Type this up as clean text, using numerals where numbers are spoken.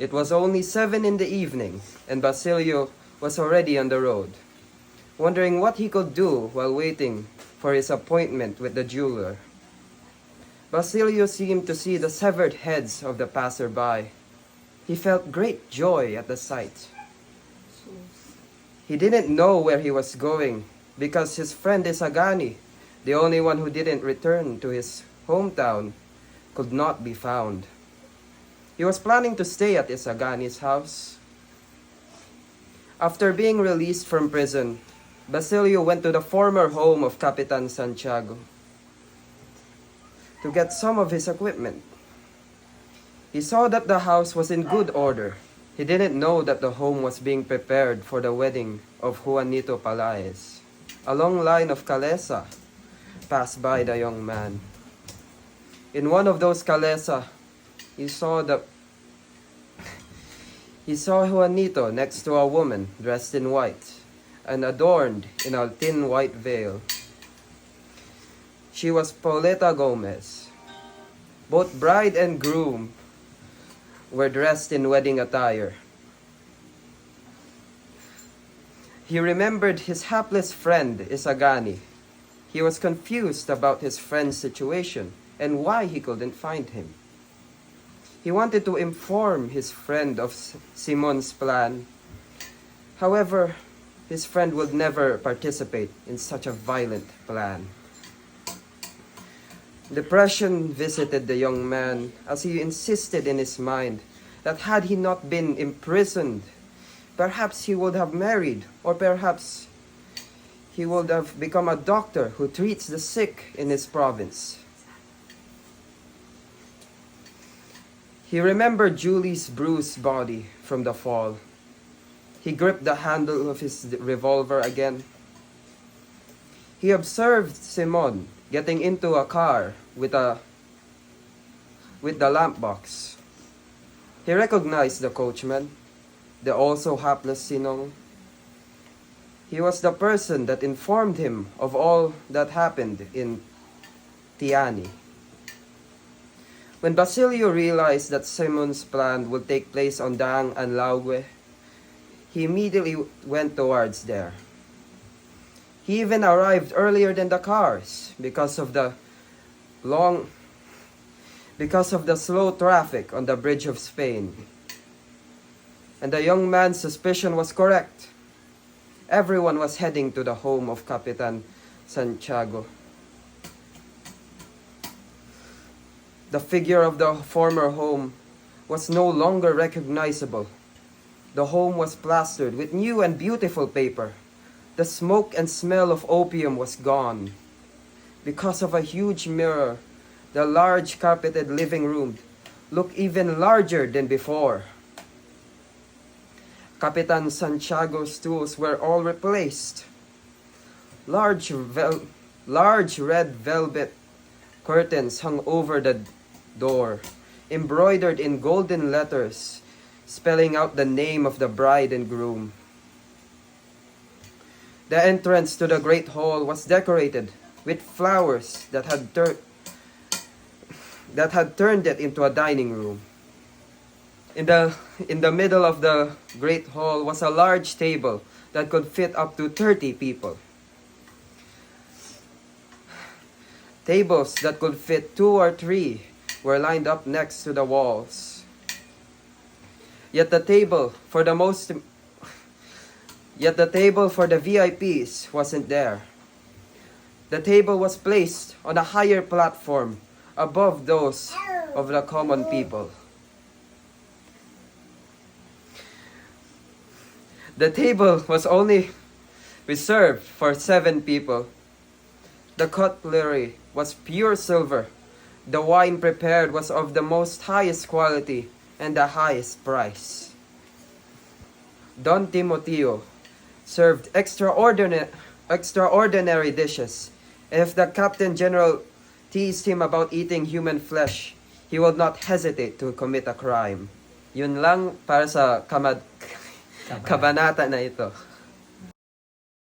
It was only 7 in the evening, and Basilio was already on the road, wondering what he could do while waiting for his appointment with the jeweler. Basilio seemed to see the severed heads of the passer-by. He felt great joy at the sight. He didn't know where he was going because his friend Isagani, the only one who didn't return to his hometown, could not be found. He was planning to stay at Isagani's house. After being released from prison, Basilio went to the former home of Capitan Santiago to get some of his equipment. He saw that the house was in good order. He didn't know that the home was being prepared for the wedding of Juanito Palaez. A long line of calesa passed by the young man. In one of those calesa, he saw Juanito next to a woman dressed in white and adorned in a thin white veil. She was Pauleta Gomez. Both bride and groom were dressed in wedding attire. He remembered his hapless friend Isagani. He was confused about his friend's situation and why he couldn't find him. He wanted to inform his friend of Simon's plan. However, his friend would never participate in such a violent plan. Depression visited the young man as he insisted in his mind that had he not been imprisoned, perhaps he would have married, or perhaps he would have become a doctor who treats the sick in his province. He remembered Julie's bruised body from the fall. He gripped the handle of his revolver again. He observed Simon getting into a car with the lamp box. He recognized the coachman, the also hapless Sinong. He was the person that informed him of all that happened in Tiani. When Basilio realized that Simon's plan would take place on Daang and Laugue, he immediately went towards there. He even arrived earlier than the cars because of the slow traffic on the Bridge of Spain. And the young man's suspicion was correct. Everyone was heading to the home of Capitan Santiago. The figure of the former home was no longer recognizable. The home was plastered with new and beautiful paper. The smoke and smell of opium was gone. Because of a huge mirror, the large carpeted living room looked even larger than before. Capitan Santiago's tools were all replaced. Large red velvet curtains hung over the door, embroidered in golden letters, spelling out the name of the bride and groom. The entrance to the great hall was decorated with flowers that had turned it into a dining room. In the middle of the great hall was a large table that could fit up to 30 people. Tables that could fit 2 or 3 were lined up next to the walls. Yet the table for the VIPs wasn't there. The table was placed on a higher platform above those of the common people. The table was only reserved for 7 people. The cutlery was pure silver. The wine prepared was of the most highest quality and the highest price. Don Timoteo served extraordinary dishes. If the Captain General teased him about eating human flesh, he would not hesitate to commit a crime. Yun lang para sa kabanata na ito.